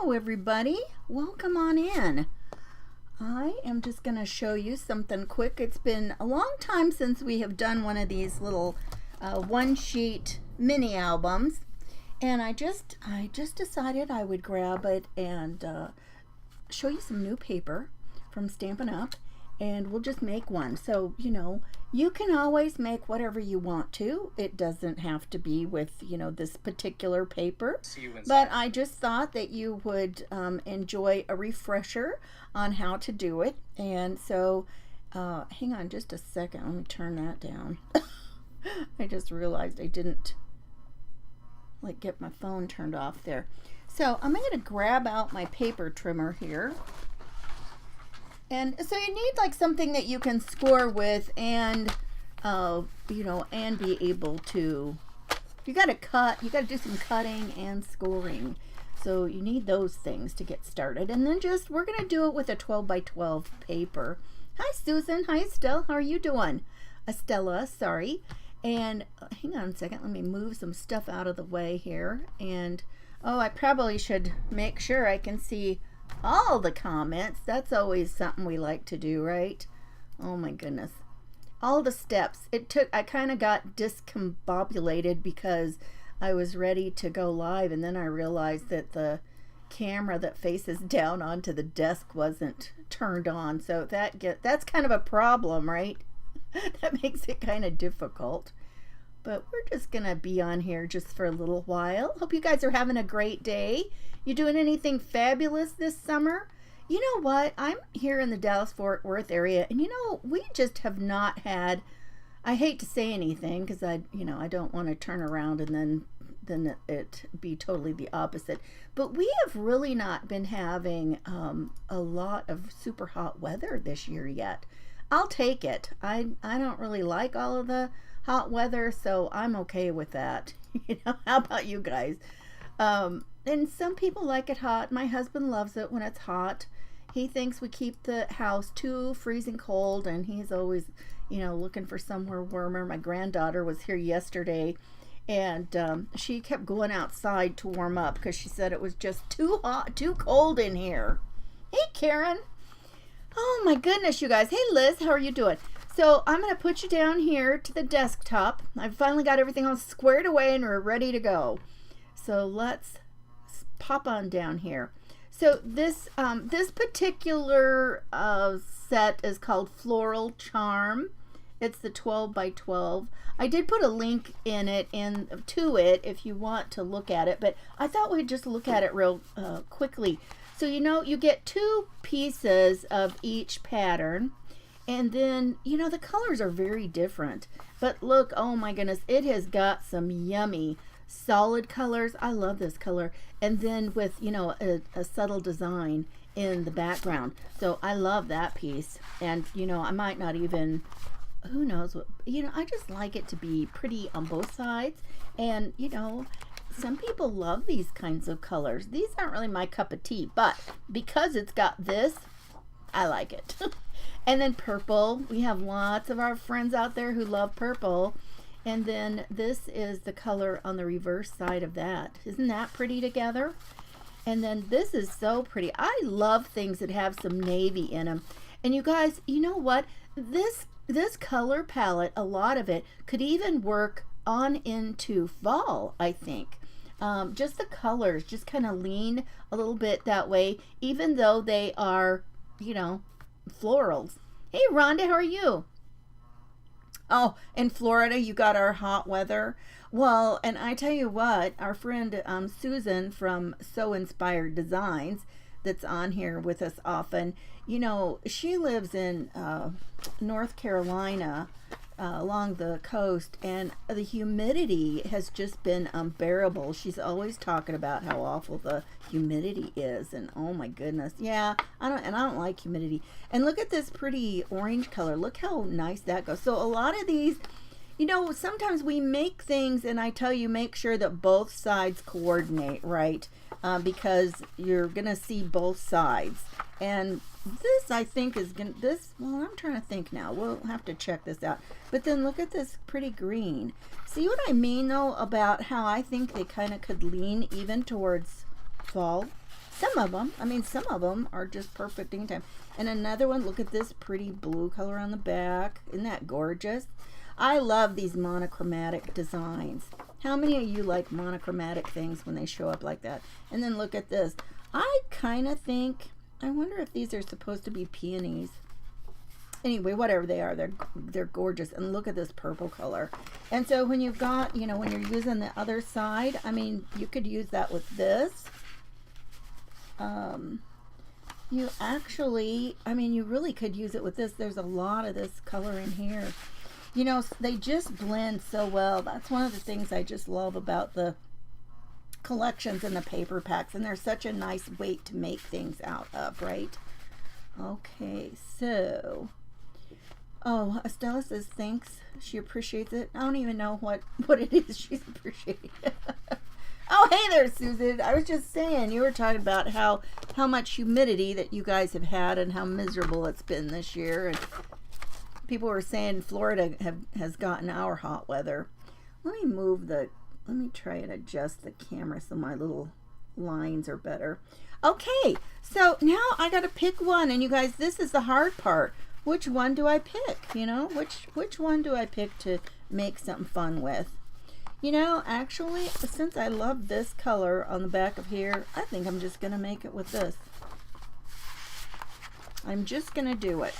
Hello everybody, welcome on in. I am just going to show you something quick. It's been a long time since we have done one of these little one sheet mini albums, and I just decided I would grab it and show you some new paper from Stampin' Up, and we'll just make one. So you can always make whatever you want to. It doesn't have to be with this particular paper, but I just thought that you would enjoy a refresher on how to do it. And so hang on just a second, let me turn that down. I just realized I didn't get my phone turned off there. So I'm going to grab out my paper trimmer here. And so you need something that you can score with, and and be able to, you got to do some cutting and scoring. So you need those things to get started. And then we're going to do it with a 12 by 12 paper. Hi Susan, hi Estelle, how are you doing? Estella, sorry. And hang on a second, let me move some stuff out of the way here. And I probably should make sure I can see all the comments. That's always something we like to do, right? Oh my goodness, all the steps I kind of got discombobulated because I was ready to go live, and then I realized that the camera that faces down onto the desk wasn't turned on, so that's kind of a problem, right? That makes it kind of difficult. But we're just gonna be on here just for a little while. Hope you guys are having a great day. You doing anything fabulous this summer? You know what? I'm here in the Dallas-Fort Worth area, and we just have not had, I hate to say anything because I don't want to turn around and then it be totally the opposite. But we have really not been having a lot of super hot weather this year yet. I'll take it. I don't really like all of the hot weather, so I'm okay with that. How about you guys? And some people like it hot. My husband loves it when it's hot. He thinks we keep the house too freezing cold, and he's always looking for somewhere warmer. My granddaughter was here yesterday, and she kept going outside to warm up because she said it was just too hot, too cold in here. Hey Karen. Oh my goodness, you guys. Hey Liz, how are you doing? So I'm going to put you down here to the desktop. I've finally got everything all squared away and we're ready to go. So let's pop on down here. So this particular set is called Floral Charm. It's the 12 by 12. I did put a link to it if you want to look at it, but I thought we'd just look at it real quickly. So you get two pieces of each pattern, and then the colors are very different. But look, oh my goodness, it has got some yummy solid colors. I love this color, and then with a subtle design in the background. So I love that piece, and I might not even, who knows what, I just like it to be pretty on both sides. And some people love these kinds of colors. These aren't really my cup of tea, but because it's got this, I like it. And then purple, we have lots of our friends out there who love purple. And then this is the color on the reverse side of that. Isn't that pretty together? And then this is so pretty. I love things that have some navy in them. And you guys, you know what? This color palette, a lot of it could even work on into fall, I think. Just the colors just kind of lean a little bit that way, even though they are, florals. Hey Rhonda, how are you? Oh, in Florida you got our hot weather. Well, and I tell you what, our friend Susan from So Inspired Designs, that's on here with us often, she lives in North Carolina, along the coast, and the humidity has just been unbearable. She's always talking about how awful the humidity is, and oh my goodness, yeah, I don't like humidity. And look at this pretty orange color. Look how nice that goes. So a lot of these, sometimes we make things, and I tell you, make sure that both sides coordinate, right? Because you're gonna see both sides. And this, I think, is gonna, well, I'm trying to think now. We'll have to check this out. But then look at this pretty green. See what I mean, though, about how I think they kind of could lean even towards fall? Some of them, I mean, some of them are just perfect anytime. And another one, look at this pretty blue color on the back. Isn't that gorgeous? I love these monochromatic designs. How many of you like monochromatic things when they show up like that? And then look at this. I kind of think, I wonder if these are supposed to be peonies. Anyway, whatever they are, they're gorgeous. And look at this purple color. And so when you've got, you know, when you're using the other side, I mean, you could use that with this. You actually, I mean, you really could use it with this. There's a lot of this color in here. You know, they just blend so well. That's one of the things I just love about the collections and the paper packs. And they're such a nice weight to make things out of, right? Okay, so, oh, Estella says thanks. She appreciates it. I don't even know what it is she's appreciating. Oh, hey there, Susan. I was just saying, you were talking about how much humidity that you guys have had and how miserable it's been this year. And people were saying Florida has gotten our hot weather. Let me try and adjust the camera so my little lines are better. Okay, so now I got to pick one. And you guys, this is the hard part. Which one do I pick? You know, which one do I pick to make something fun with? You know, actually, since I love this color on the back of here, I think I'm just going to make it with this. I'm just going to do it.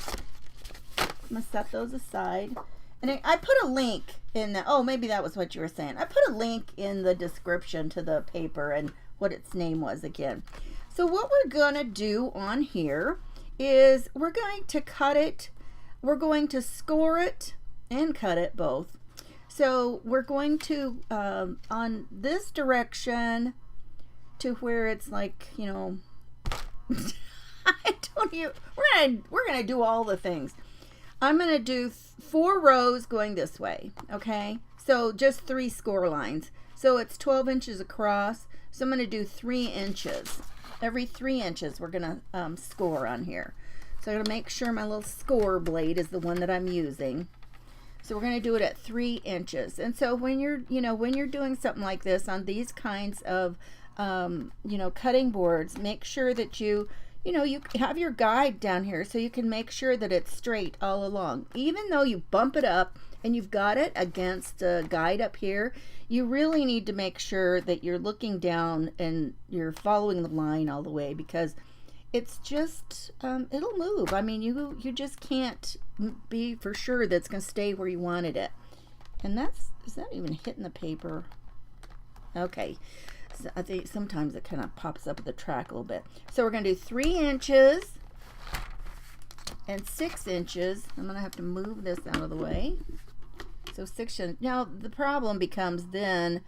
I'm going to set those aside. And I put a link in the, oh, maybe that was what you were saying. I put a link in the description to the paper and what its name was again. So what we're going to do on here is we're going to cut it. We're going to score it and cut it both. So we're going to, on this direction to where it's like, you know, I don't even, we're going to do all the things. I'm going to do 4 rows going this way. Okay. So just 3 score lines. So it's 12 inches across. So I'm going to do 3 inches. Every 3 inches we're going to score on here. So I'm going to make sure my little score blade is the one that I'm using. So we're going to do it at 3 inches. And so when you're, you know, when you're doing something like this on these kinds of, you know, cutting boards, make sure that you know, you have your guide down here so you can make sure that it's straight all along. Even though you bump it up and you've got it against a guide up here, you really need to make sure that you're looking down and you're following the line all the way, because it's just, it'll move. I mean, you just can't be for sure that's going to stay where you wanted it. And is that even hitting the paper? Okay. So I think sometimes it kind of pops up at the track a little bit. So we're going to do 3 inches and 6 inches. I'm going to have to move this out of the way. So 6 inches. Now the problem becomes then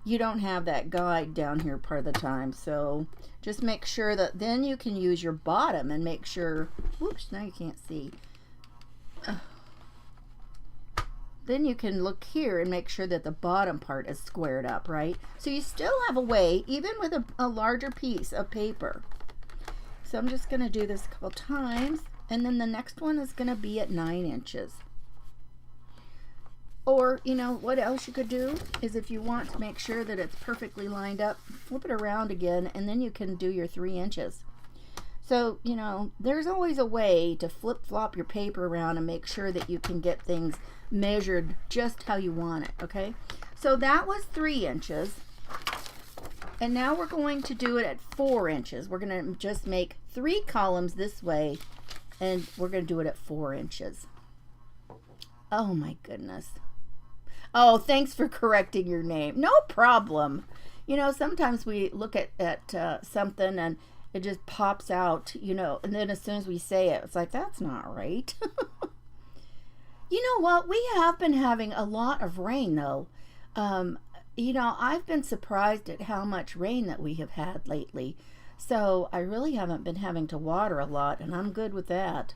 you don't have that guide down here part of the time. So just make sure that then you can use your bottom and make sure, whoops, now you can't see. Then you can look here and make sure that the bottom part is squared up, right? So you still have a way, even with a larger piece of paper. So I'm just going to do this a couple times, and then the next one is going to be at 9 inches. Or, you know, what else you could do is if you want to make sure that it's perfectly lined up, flip it around again, and then you can do your 3 inches. So, you know, there's always a way to flip-flop your paper around and make sure that you can get things measured just how you want it, okay? So that was 3 inches. And now we're going to do it at 4 inches. We're going to just make 3 columns this way, and we're going to do it at 4 inches. Oh my goodness. Oh, thanks for correcting your name. No problem. You know, sometimes we look at something and it just pops out, you know, and then as soon as we say it, it's like, that's not right. You know what? We have been having a lot of rain, though. You know, I've been surprised at how much rain that we have had lately. So I really haven't been having to water a lot, and I'm good with that.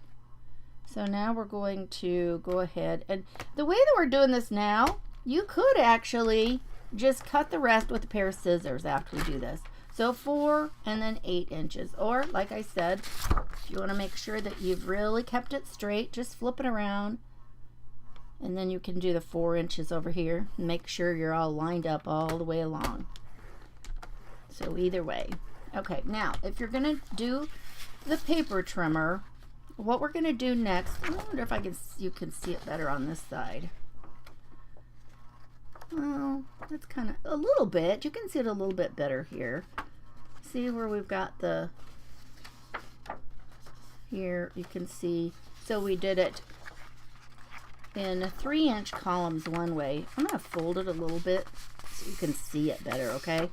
So now we're going to go ahead, and the way that we're doing this now, you could actually just cut the rest with a pair of scissors after we do this. So 4 and then 8 inches. Or, like I said, if you want to make sure that you've really kept it straight, just flip it around. And then you can do the 4 inches over here. And make sure you're all lined up all the way along. So either way. Okay, now if you're gonna do the paper trimmer, what we're gonna do next, I wonder if you can see it better on this side. Well, that's kind of a little bit. You can see it a little bit better here. See where we've got the, here you can see, so we did it in 3-inch columns one way. I'm going to fold it a little bit so you can see it better, okay?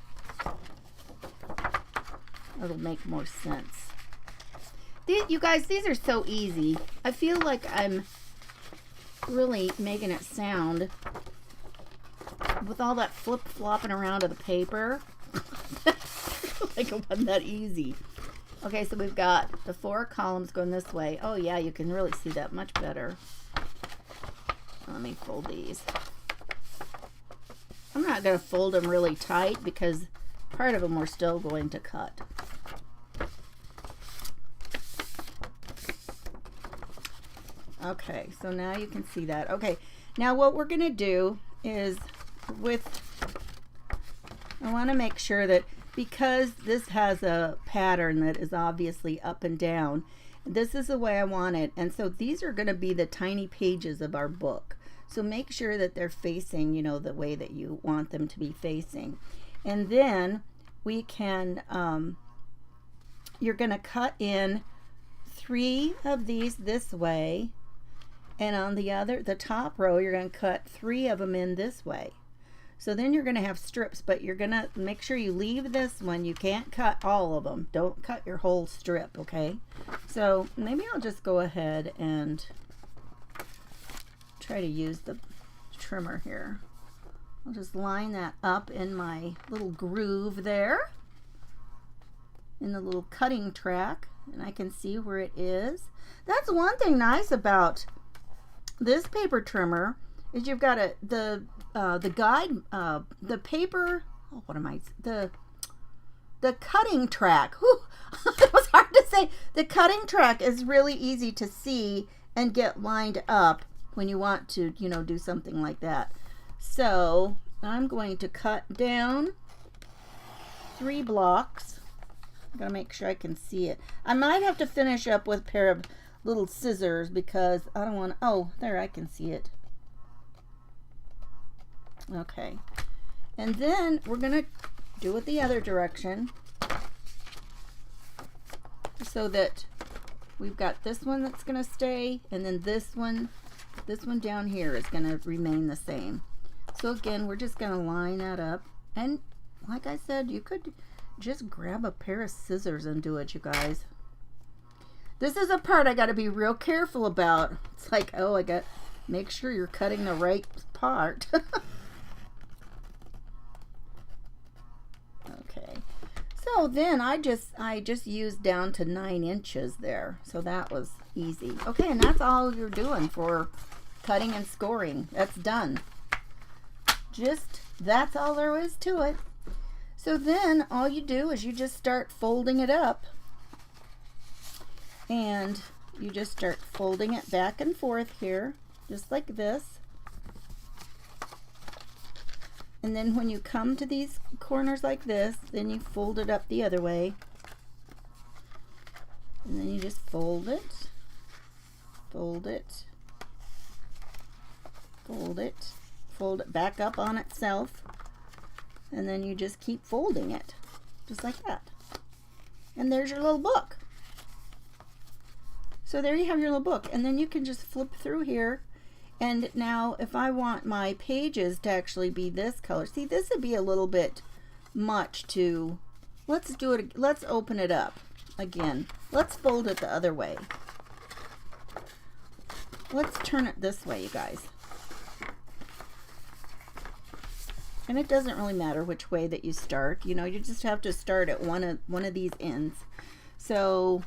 It'll make more sense. You guys, these are so easy. I feel like I'm really making it sound, with all that flip-flopping around of the paper, like it wasn't that easy. Okay, so we've got the 4 columns going this way. Oh yeah, you can really see that much better. Let me fold these. I'm not going to fold them really tight because part of them we're still going to cut. Okay, so now you can see that. Okay, now what we're going to do is I want to make sure that, because this has a pattern that is obviously up and down, this is the way I want it. And so these are going to be the tiny pages of our book. So make sure that they're facing, you know, the way that you want them to be facing. And then we can, you're going to cut in 3 of these this way. And on the top row, you're going to cut 3 of them in this way. So then you're going to have strips, but you're going to make sure you leave this one. You can't cut all of them. Don't cut your whole strip, okay? So maybe I'll just go ahead and try to use the trimmer here. I'll just line that up in my little groove there, in the little cutting track, and I can see where it is. That's one thing nice about this paper trimmer, is you've got the guide, the paper, oh, what am I, the cutting track. Whew, it was hard to say. The cutting track is really easy to see and get lined up when you want to, you know, do something like that. So I'm going to cut down 3 blocks. I'm gonna make sure I can see it. I might have to finish up with a pair of little scissors because I don't want, oh, there, I can see it. Okay, and then we're gonna do it the other direction, so that we've got this one that's gonna stay, and then this one down here is gonna remain the same. So again, we're just gonna line that up, and like I said, you could just grab a pair of scissors and do it, you guys. This is a part I got to be real careful about. It's like, oh, I got, make sure you're cutting the right part. Okay, so then I just used down to 9 inches there, so that was easy. Okay, and that's all you're doing for cutting and scoring. That's done. Just, that's all there is to it. So then all you do is you just start folding it up, and you just start folding it back and forth here, just like this. And then when you come to these corners like this, then you fold it up the other way. And then you just fold it, fold it, fold it, fold it back up on itself. And then you just keep folding it, just like that. And there's your little book. So there you have your little book. And then you can just flip through here. And now if I want my pages to actually be this color, see, this would be a little bit much to, let's do it, let's open it up again. Let's fold it the other way. Let's turn it this way, you guys. And it doesn't really matter which way that you start. You know, you just have to start at one of these ends. So,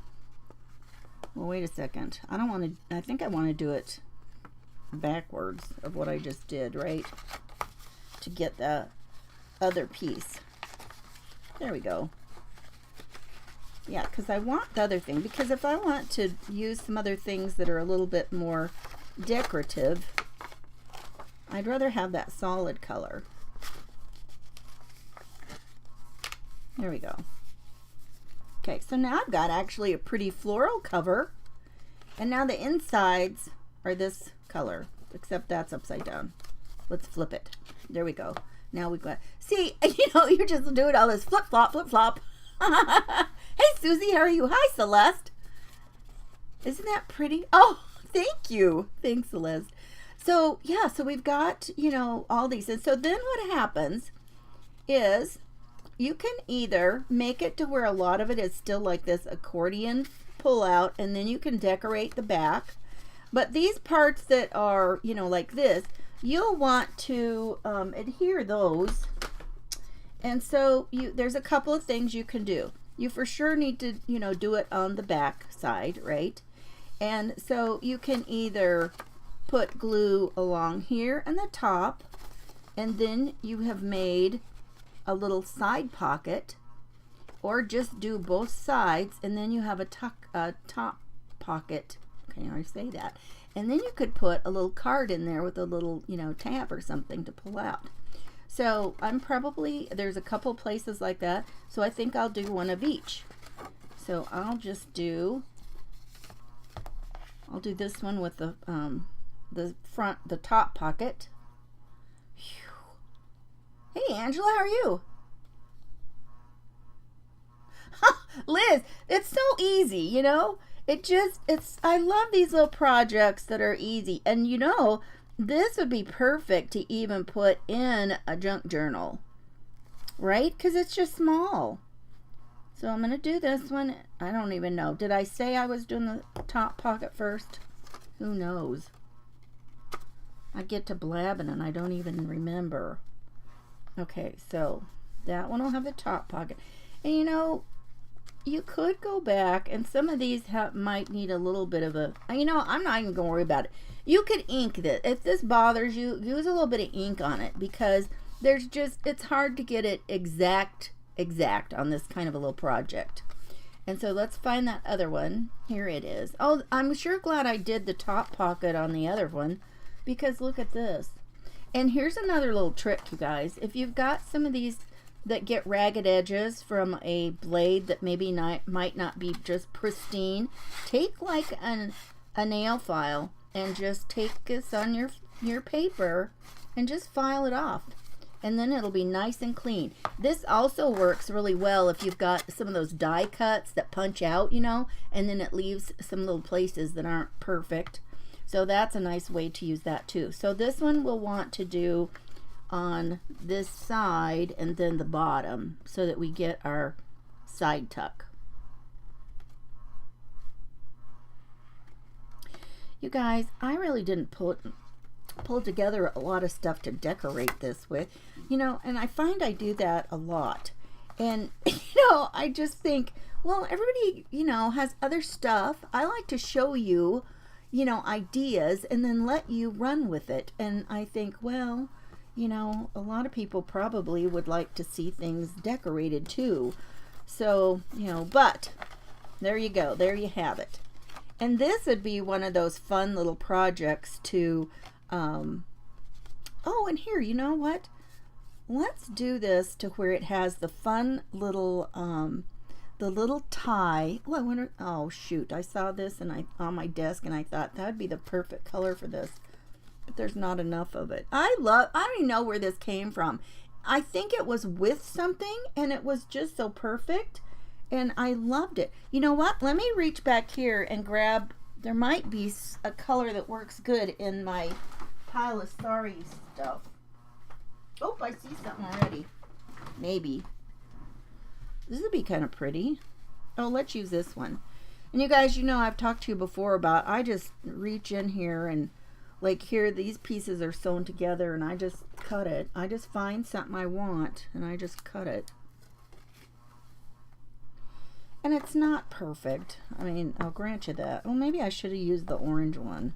well, wait a second. I don't want to, I think I want to do it backwards of what I just did, right? To get the other piece. There we go. Yeah, because I want the other thing. Because if I want to use some other things that are a little bit more decorative, I'd rather have that solid color. There we go. Okay, so now I've got actually a pretty floral cover. And now the insides are this color, except that's upside down. Let's flip it. There we go. Now we've got, see, you know, you're just doing all this flip flop, flip flop. Hey, Susie, how are you? Hi, Celeste. Isn't that pretty? Oh, thank you. Thanks, Celeste. So, yeah, so we've got, you know, all these. And so then what happens is you can either make it to where a lot of it is still like this accordion pull out, and then you can decorate the back. But these parts that are, you know, like this, you'll want to adhere those. And so there's a couple of things you can do. You for sure need to, you know, do it on the back side, right? And so you can either put glue along here and the top, and then you have made a little side pocket, or just do both sides, and then you have a top pocket. Can I say that? And then you could put a little card in there with a little, you know, tab or something to pull out. So there's a couple places like that. So I think I'll do one of each. So I'll do this one with the top pocket. Whew. Hey, Angela, how are you? Liz, it's so easy, you know? I love these little projects that are easy. And you know, this would be perfect to even put in a junk journal, right? Because it's just small. So I'm going to do this one. I don't even know. Did I say I was doing the top pocket first? Who knows? I get to blabbing and I don't even remember. Okay, so that one will have the top pocket. And you know, you could go back, and some of these might need a little bit of a, you know, I'm not even going to worry about it. You could ink this. If this bothers you, use a little bit of ink on it, because it's hard to get it exact on this kind of a little project. And so let's find that other one. Here it is. Oh, I'm sure glad I did the top pocket on the other one, because look at this. And here's another little trick, you guys. If you've got some of these that get ragged edges from a blade that maybe might not be just pristine, take like a nail file and just take this on your paper and just file it off, and then it'll be nice and clean. This also works really well if you've got some of those die cuts that punch out, you know, and then it leaves some little places that aren't perfect. So that's a nice way to use that too. So this one we'll want to do on this side and then the bottom, so that we get our side tuck. You guys, I really didn't pull together a lot of stuff to decorate this with, you know, and I find I do that a lot. And you know, I just think, well, everybody, you know, has other stuff. I like to show you, you know, ideas and then let you run with it. And I think, well, you know, a lot of people probably would like to see things decorated too. So, you know, but there you go. There you have it. And this would be one of those fun little projects to, oh, and here, you know what? Let's do this to where it has the fun little, the little tie. Oh, I wonder, oh shoot, I saw this and on my desk and I thought that would be the perfect color for this. But there's not enough of it. I don't even know where this came from. I think it was with something and it was just so perfect and I loved it. You know what? Let me reach back here and grab, there might be a color that works good in my pile of sorry stuff. Oh, I see something already. Maybe. This would be kind of pretty. Oh, let's use this one. And you guys, you know, I've talked to you before about, I just reach in here and like here, these pieces are sewn together and I just cut it. I just find something I want and I just cut it. And it's not perfect. I mean, I'll grant you that. Well, maybe I should have used the orange one.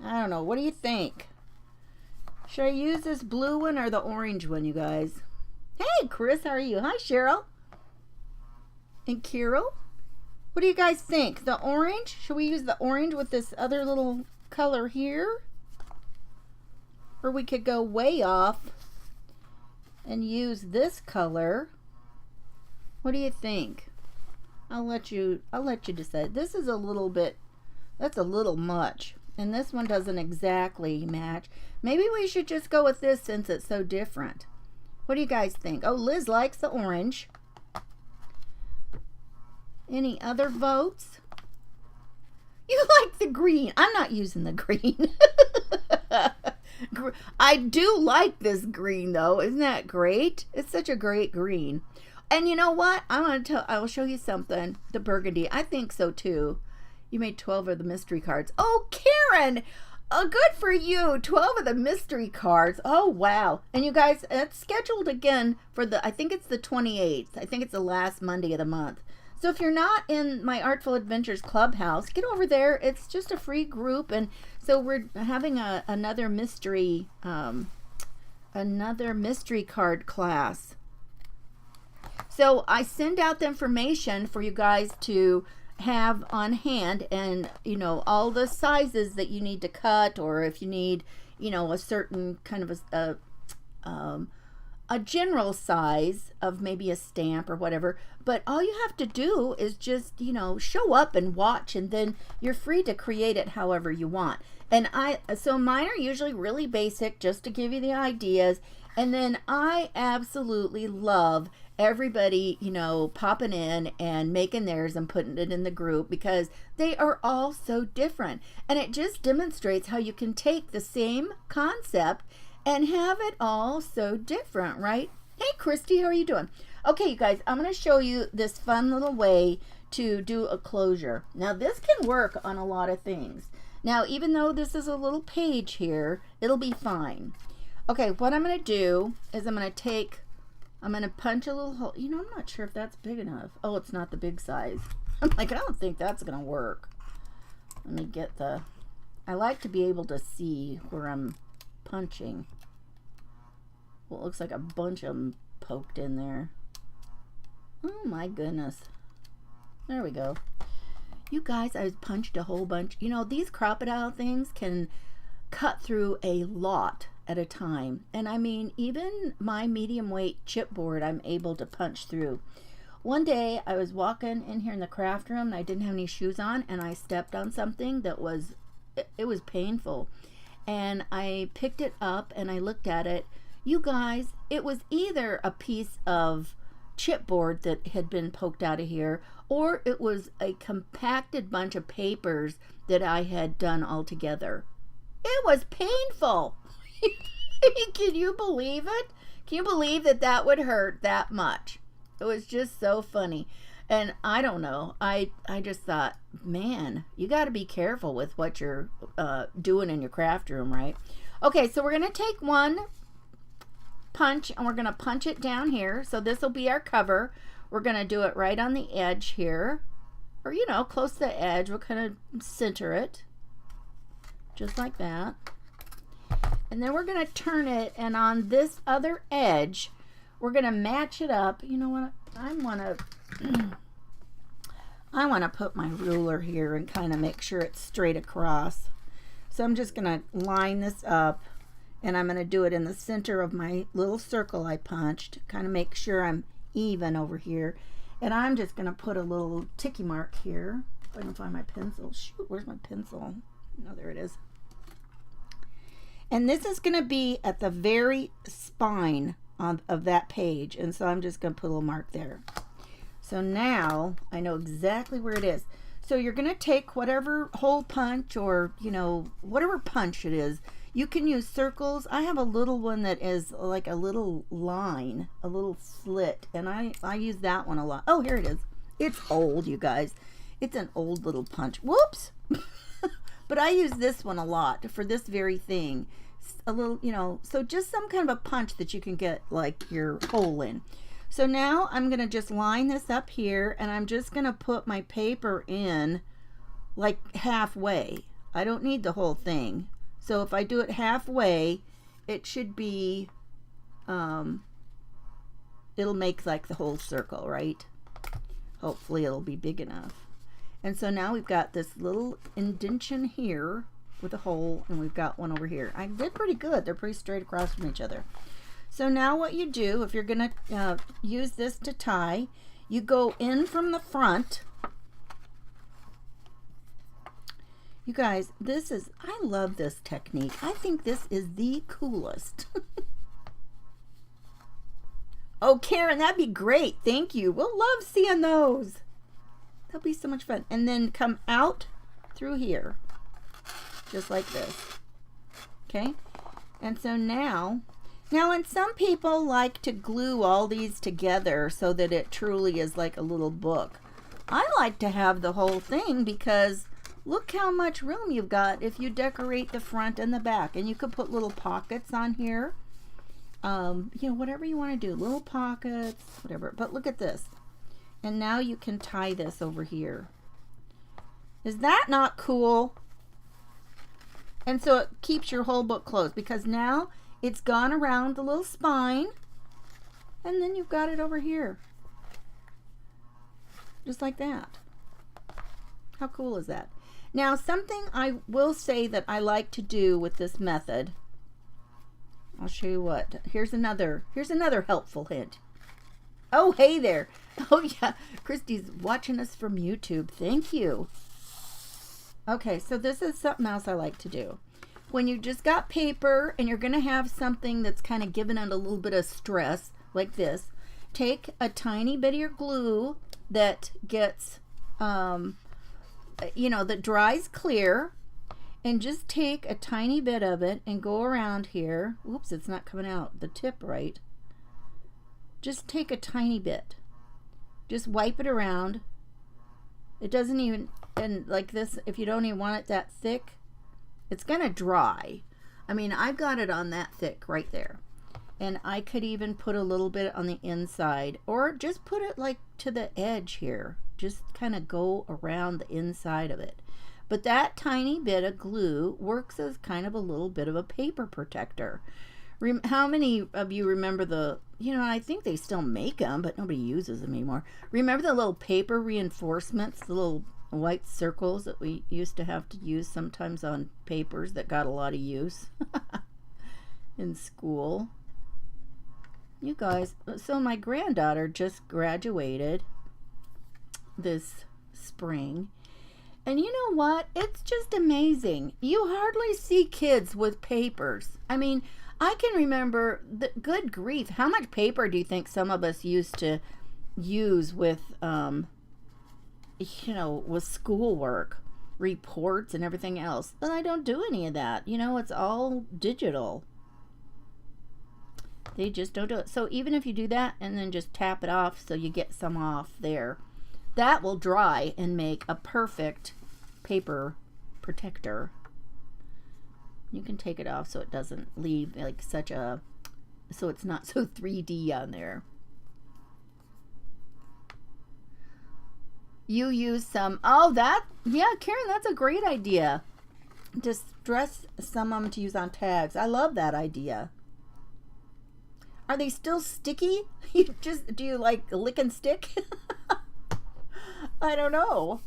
I don't know. What do you think? Should I use this blue one or the orange one, you guys? Hey, Chris, how are you? Hi, Cheryl. And Kirill. What do you guys think? The orange? Should we use the orange with this other little color here? Or we could go way off and use this color What do you think? I'll let you decide. This is a little bit, that's a little much. And this one doesn't exactly match. Maybe we should just go with this since it's so different. What do you guys think? Oh, Liz likes the orange. Any other votes? You like the green. I'm not using the green. I do like this green though. Isn't that great? It's such a great green. And you know what? I will show you something. The burgundy. I think so too. You made 12 of the mystery cards. Oh, Karen! Oh, good for you. 12 of the mystery cards. Oh, wow. And you guys, it's scheduled again for I think it's the 28th. I think it's the last Monday of the month. So if you're not in my Artful Adventures Clubhouse, get over there. It's just a free group. And so we're having another mystery card class. So I send out the information for you guys to have on hand, and you know, all the sizes that you need to cut, or if you need, you know, a certain kind of a general size of maybe a stamp or whatever. But all you have to do is just, you know, show up and watch, and then you're free to create it however you want. And so mine are usually really basic, just to give you the ideas. And then I absolutely love everybody, you know, popping in and making theirs and putting it in the group, because they are all so different. And it just demonstrates how you can take the same concept and have it all so different, right? Hey, Christy, how are you doing? Okay, you guys, I'm going to show you this fun little way to do a closure. Now, this can work on a lot of things. Now, even though this is a little page here, it'll be fine. Okay, what I'm going to do is I'm going to punch a little hole. You know, I'm not sure if that's big enough. Oh, it's not the big size. I'm like, I don't think that's going to work. Let me get I like to be able to see where I'm punching. Well, it looks like a bunch of them poked in there. Oh my goodness. There we go. You guys, I punched a whole bunch. You know, these crocodile things can cut through a lot at a time. And I mean, even my medium weight chipboard, I'm able to punch through. One day I was walking in here in the craft room and I didn't have any shoes on, and I stepped on something that was, it was painful. And I picked it up and I looked at it. You guys, it was either a piece of chipboard that had been poked out of here, or it was a compacted bunch of papers that I had done all together. It was painful. Can you believe it? Can you believe that that would hurt that much? It was just so funny. And I don't know. I just thought, man, you got to be careful with what you're doing in your craft room, right? Okay, so we're going to take one punch and we're going to punch it down here. So this will be our cover. We're going to do it right on the edge here, or, you know, close to the edge. We'll kind of center it just like that. And then we're going to turn it, and on this other edge, we're going to match it up. You know what? I want to put my ruler here and kind of make sure it's straight across. So I'm just going to line this up, and I'm going to do it in the center of my little circle I punched, kind of make sure I'm even over here. And I'm just going to put a little ticky mark here. If I can find my pencil. Shoot, where's my pencil? Oh, there it is. And this is going to be at the very spine of that page. And so I'm just going to put a little mark there. So now I know exactly where it is. So you're going to take whatever hole punch, or, you know, whatever punch it is. You can use circles. I have a little one that is like a little line, a little slit. And I use that one a lot. Oh, here it is. It's old, you guys. It's an old little punch. Whoops. But I use this one a lot for this very thing. A little, you know, so just some kind of a punch that you can get like your hole in. So now I'm going to just line this up here, and I'm just going to put my paper in like halfway. I don't need the whole thing. So if I do it halfway, it should be, it'll make like the whole circle, right? Hopefully it'll be big enough. And so now we've got this little indentation here with a hole, and we've got one over here. I did pretty good. They're pretty straight across from each other. So now what you do, if you're going to use this to tie, You go in from the front. You guys, I love this technique. I think this is the coolest. Oh, Karen, that'd be great. Thank you. We'll love seeing those. That'll be so much fun. And then come out through here, just like this. Okay? And so now, and some people like to glue all these together so that it truly is like a little book. I like to have the whole thing because look how much room you've got if you decorate the front and the back. And you could put little pockets on here. You know, whatever you want to do. Little pockets, whatever. But look at this. And now you can tie this over here. Is that not cool? And so it keeps your whole book closed because now it's gone around the little spine. And then you've got it over here. Just like that. How cool is that? Now, something I will say that I like to do with this method. I'll show you what. Here's another helpful hint. Oh, hey there. Oh, yeah. Christy's watching us from YouTube. Thank you. Okay, so this is something else I like to do. When you just got paper and you're going to have something that's kind of giving it a little bit of stress, like this, take a tiny bit of your glue that gets, you know, that dries clear, and just take a tiny bit of it and go around here. Oops, it's not coming out the tip right. Just take a tiny bit. Just wipe it around. It doesn't even, and like this, if you don't even want it that thick, it's gonna dry. I mean, I've got it on that thick right there. And I could even put a little bit on the inside, or just put it like to the edge here. Just kind of go around the inside of it. But that tiny bit of glue works as kind of a little bit of a paper protector. How many of you remember the, you know, I think they still make them, but nobody uses them anymore. Remember the little paper reinforcements, the little white circles that we used to have to use sometimes on papers that got a lot of use in school? You guys, so my granddaughter just graduated this spring. And you know what? It's just amazing. You hardly see kids with papers. I mean, I can remember, good grief, how much paper do you think some of us used to use with, you know, with schoolwork, reports and everything else? But I don't do any of that. You know, it's all digital. They just don't do it. So even if you do that and then just tap it off so you get some off there, that will dry and make a perfect paper protector. You can take it off so it doesn't leave like such a, so it's not so 3D on there. You use some, oh, that, yeah, Karen, that's a great idea. Just dress some of them to use on tags. I love that idea. Are they still sticky? You just, do you like lick and stick? I don't know.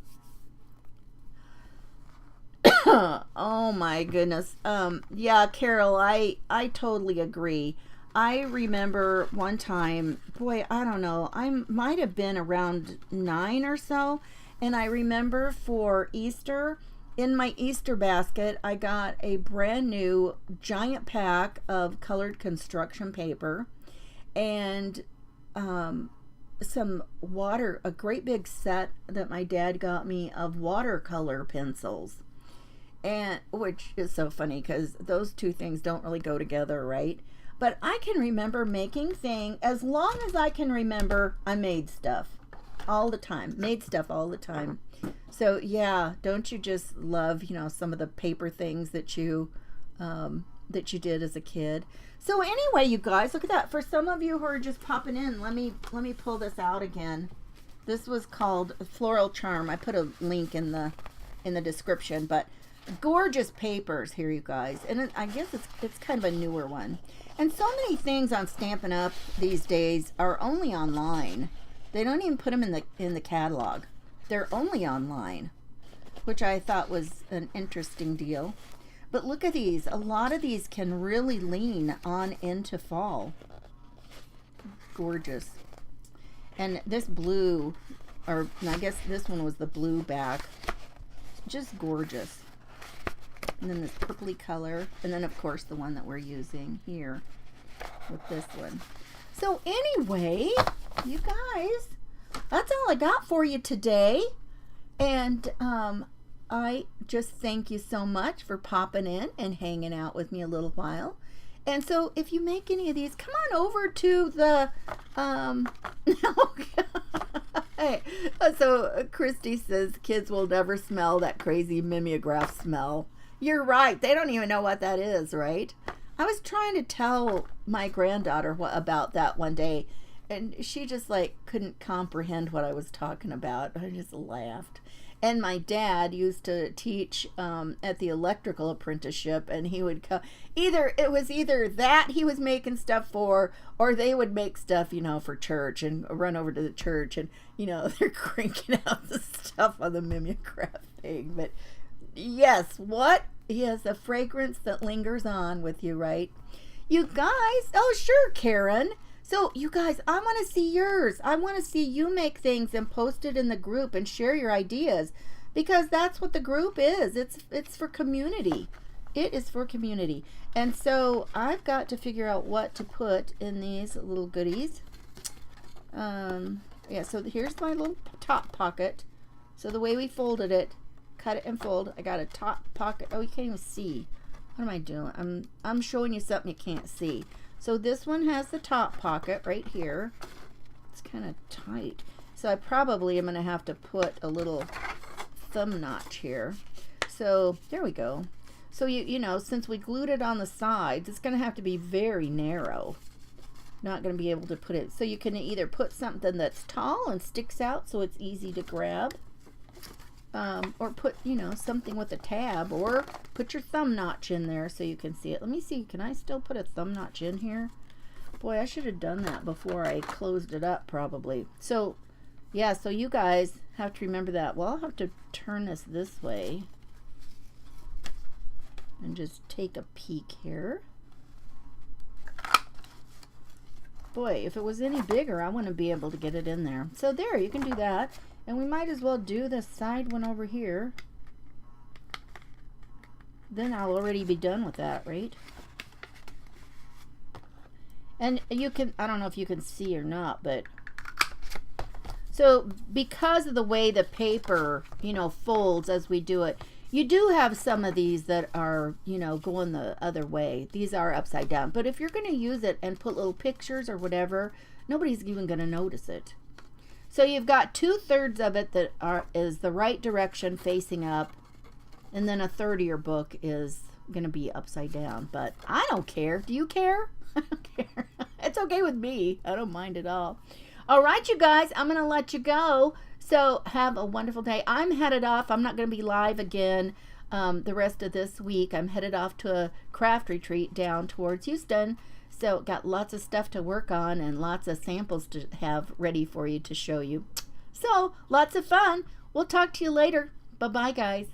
Oh my goodness. Yeah, Carol, I totally agree. I remember one time, boy, I don't know, I might have been around 9 or so, and I remember for Easter, in my Easter basket, I got a brand new giant pack of colored construction paper and some water, a great big set that my dad got me of watercolor pencils. And which is so funny because those two things don't really go together, right? But I can remember making things, as long as I can remember, I made stuff all the time, made stuff all the time. So yeah, don't you just love, you know, some of the paper things that you did as a kid? So anyway, you guys, look at that. For some of you who are just popping in, let me pull this out again. This was called Floral Charm. I put a link in the description, but gorgeous papers here, you guys. And I guess it's kind of a newer one. And so many things on Stampin' Up! These days are only online. They don't even put them in the catalog. They're only online, which I thought was an interesting deal. But look at these. A lot of these can really lean on into fall. Gorgeous. And this blue, or I guess this one was the blue back, just gorgeous. And then this purpley color, and then of course the one that we're using here with this one. So anyway, you guys, that's all I got for you today. And I just thank you so much for popping in and hanging out with me a little while. And so if you make any of these, come on over to the hey, so Christy says kids will never smell that crazy mimeograph smell. You're right. They don't even know what that is, right? I was trying to tell my granddaughter about that one day, and she just like couldn't comprehend what I was talking about. I just laughed. And my dad used to teach at the electrical apprenticeship, and he would come. It was either that he was making stuff for, or they would make stuff, you know, for church and run over to the church, and you know they're cranking out the stuff on the mimeograph thing. But yes, what? Yes, a fragrance that lingers on with you, right? You guys, oh sure, Karen. So you guys, I want to see yours. I want to see you make things and post it in the group and share your ideas, because that's what the group is. It's for community. It is for community. And so I've got to figure out what to put in these little goodies. Yeah, so here's my little top pocket. So the way we folded it, cut it and fold. I got a top pocket. Oh, you can't even see. What am I doing? I'm showing you something you can't see. So this one has the top pocket right here. It's kind of tight. So I probably am going to have to put a little thumb notch here. So there we go. So you know, since we glued it on the sides, it's going to have to be very narrow. Not going to be able to put it. So you can either put something that's tall and sticks out so it's easy to grab. Or put, you know, something with a tab, or put your thumb notch in there so you can see it. Let me see, can I still put a thumb notch in here? Boy, I should have done that before I closed it up probably. So, yeah, so you guys have to remember that. Well, I'll have to turn this way and just take a peek here. Boy, if it was any bigger, I wouldn't be able to get it in there. So there, you can do that. And we might as well do the side one over here. Then I'll already be done with that, right? And you can, I don't know if you can see or not, but so because of the way the paper, you know, folds as we do it, you do have some of these that are, you know, going the other way. These are upside down. But if you're going to use it and put little pictures or whatever, nobody's even going to notice it. So you've got 2/3 of it that is the right direction facing up, and then 1/3 of your book is going to be upside down. But I don't care. Do you care? I don't care. It's okay with me. I don't mind at all. All right, you guys, I'm going to let you go. So have a wonderful day. I'm headed off. I'm not going to be live again the rest of this week. I'm headed off to a craft retreat down towards Houston. So got lots of stuff to work on and lots of samples to have ready for you to show you. So lots of fun. We'll talk to you later. Bye-bye, guys.